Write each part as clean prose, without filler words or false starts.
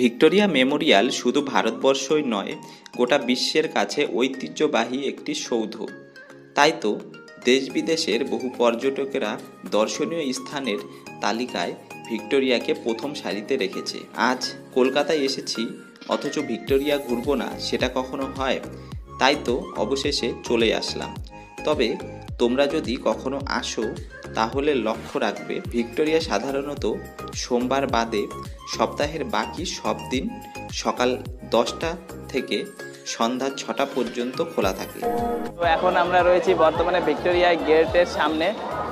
Victoria Memorial শুধু ভারতবর্ষই নয়, গোটা বিশ্বের কাছে ঐতিহ্যবাহী একটি সৌধ। তাই তো দেশ বিদেশের বহু পর্যটকেরা দর্শনীয় স্থানের তালিকায় ভিক্টোরিয়াকে প্রথম সারিতে রেখেছে। আজ কলকাতায় এসেছি, অথচ ভিক্টোরিয়া ঘুরবো না, সেটা কখনো হয়? তাই তো অবশেষে চলে আসলাম। তবে তোমরা যদি কখনো আসো তাহলে লক্ষ্য রাখবে, ভিক্টোরিয়া সাধারণত সোমবার বাদে সপ্তাহের বাকি সব দিন সকাল 10টা থেকে সন্ধ্যা 6টা পর্যন্ত খোলা থাকে। তো এখন আমরা রয়েছি বর্তমানে ভিক্টোরিয়া গেটের সামনে।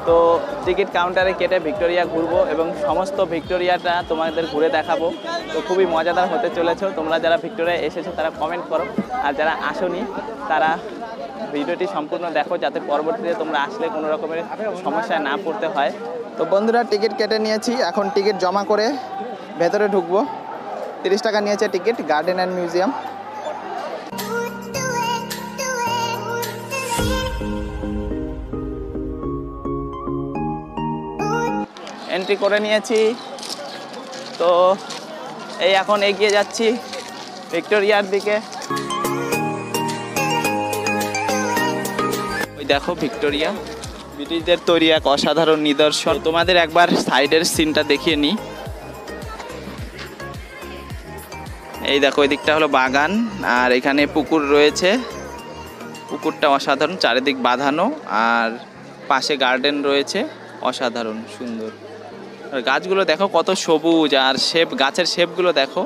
তো টিকিট কাউন্টারে কেটে ভিক্টোরিয়া ঘুরবো এবং সমস্ত ভিক্টোরিয়াটা তোমাদের ঘুরে দেখাবো। তো খুবই মজাদার হতে চলেছো। তোমরা যারা ভিক্টোরিয়া এসেছো তারা কমেন্ট করো, আর যারা আসোনি তারা ভিডিওটি সম্পূর্ণ দেখো, যাতে পরবর্তীতে তোমরা আসলে কোনো রকমের সমস্যায় না পড়তে হয়। তো বন্ধুরা, টিকিট কেটে নিয়েছি, এখন টিকিট জমা করে ভেতরে ঢুকবো। 30 টাকা নিয়েছে ticket, garden and museum. Entry করে নিয়েছি। তো এই এখন এগিয়ে যাচ্ছি ভিক্টোরিয়ার দিকে। ওই দেখো ভিক্টোরিয়া, ব্রিটিশদের তৈরি এক অসাধারণ নিদর্শন। তোমাদের একবার সাইডের সিনটা দেখিয়ে নিই। এই দেখো, ওই দিকটা হলো বাগান, আর এখানে পুকুর রয়েছে। পুকুরটা অসাধারণ, চারিদিক বাঁধানো, আর পাশে গার্ডেন রয়েছে, অসাধারণ সুন্দর। আর গাছগুলো দেখো কত সবুজ, আর গাছের শেপগুলো দেখো,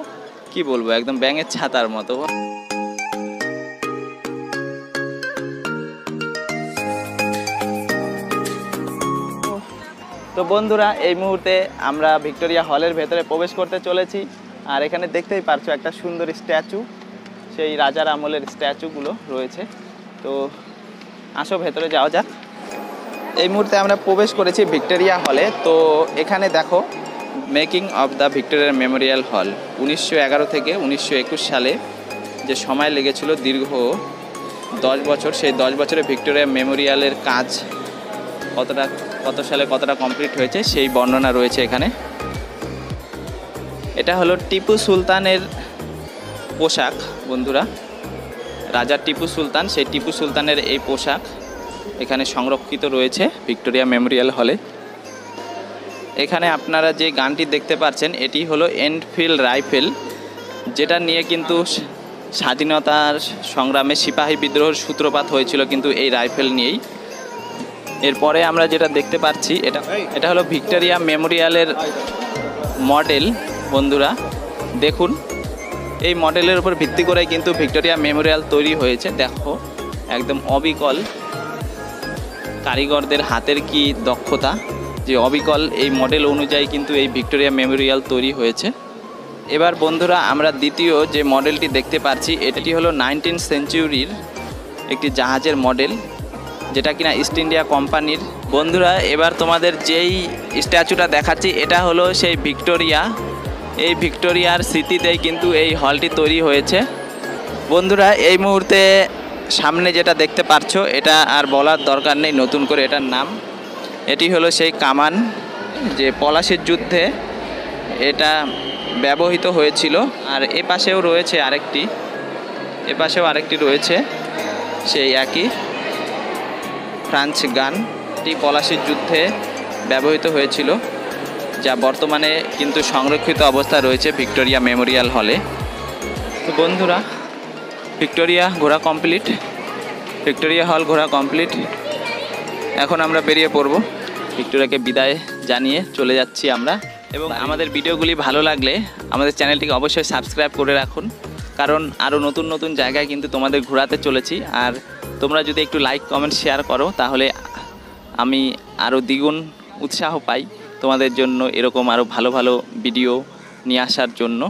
কি বলবো, একদম ব্যাঙের ছাতার মতো। তো বন্ধুরা, এই মুহূর্তে আমরা ভিক্টোরিয়া হলের ভেতরে প্রবেশ করতে চলেছি। আর এখানে দেখতেই পারছো একটা সুন্দর স্ট্যাচু, সেই রাজার আমলের স্ট্যাচুগুলো রয়েছে। তো আসো ভেতরে যাওয়া যাক। এই মুহূর্তে আমরা প্রবেশ করেছি ভিক্টোরিয়া হলে। তো এখানে দেখো, making of the Victoria Memorial হল। 1911 থেকে 1921 সালে যে সময় লেগেছিল, দীর্ঘ 10 বছর, সেই 10 বছরে ভিক্টোরিয়া মেমোরিয়ালের কাজ কত সালে কতটা কমপ্লিট হয়েছে সেই বর্ণনা রয়েছে এখানে। এটা হলো টিপু সুলতানের পোশাক বন্ধুরা, রাজা টিপু সুলতান, সেই টিপু সুলতানের এই পোশাক এখানে সংরক্ষিত রয়েছে ভিক্টোরিয়া মেমোরিয়াল হলে। এখানে আপনারা যে গানটি দেখতে পাচ্ছেন, এটি হলো এনফিল্ড রাইফেল, যেটা নিয়ে কিন্তু স্বাধীনতার সংগ্রামে সিপাহী বিদ্রোহের সূত্রপাত হয়েছিল কিন্তু এই রাইফেল নিয়েই। এরপরে আমরা যেটা দেখতে পাচ্ছি, এটা হলো ভিক্টোরিয়া মেমোরিয়ালের মডেল বন্ধুরা। দেখুন, এই মডেলের উপর ভিত্তি করে কিন্তু ভিক্টোরিয়া মেমোরিয়াল তৈরি হয়েছে। দেখো, একদম অবিকল, কারিগরদের হাতের কি দক্ষতা, যে অবিকল এই মডেল অনুযায়ী কিন্তু এই ভিক্টোরিয়া মেমোরিয়াল তৈরি হয়েছে। এবার বন্ধুরা, আমরা দ্বিতীয় যে মডেলটি দেখতে পাচ্ছি, এটি হলো 19th সেঞ্চুরির একটি জাহাজের মডেল, যেটা কিনা ইস্ট ইন্ডিয়া কোম্পানির। বন্ধুরা, এবার তোমাদের যেই স্ট্যাচুটা দেখাচ্ছি, এটা হলো সেই ভিক্টোরিয়া। এই ভিক্টোরিয়ার স্মৃতিতেই কিন্তু এই হলটি তৈরি হয়েছে। বন্ধুরা, এই মুহূর্তে সামনে যেটা দেখতে পাচ্ছ, এটা আর বলার দরকার নেই নতুন করে এটার নাম। এটি হলো সেই কামান, যে পলাশির যুদ্ধে এটা ব্যবহৃত হয়েছিল। আর এপাশেও রয়েছে আরেকটি রয়েছে, সেই একই ফ্রাঞ্চ গানটি পলাশির যুদ্ধে ব্যবহৃত হয়েছিল, যা বর্তমানে কিন্তু সংরক্ষিত অবস্থায় রয়েছে ভিক্টোরিয়া মেমোরিয়াল হলে। তো বন্ধুরা, ভিক্টোরিয়া ঘোরা কমপ্লিট, ভিক্টোরিয়া হল ঘোরা কমপ্লিট। এখন আমরা বেরিয়ে পড়ব, ভিক্টোরিয়াকে বিদায় জানিয়ে চলে যাচ্ছি আমরা। এবং আমাদের ভিডিওগুলি ভালো লাগলে আমাদের চ্যানেলটিকে অবশ্যই সাবস্ক্রাইব করে রাখুন, কারণ আরও নতুন নতুন জায়গায় কিন্তু তোমাদের ঘোরাতে চলেছি। আর তোমরা যদি একটু লাইক কমেন্ট শেয়ার করো, তাহলে আমি আরও দ্বিগুণ উৎসাহ পাই তোমাদের জন্য এরকম আরও ভালো ভালো ভিডিও নিয়ে আসার জন্য।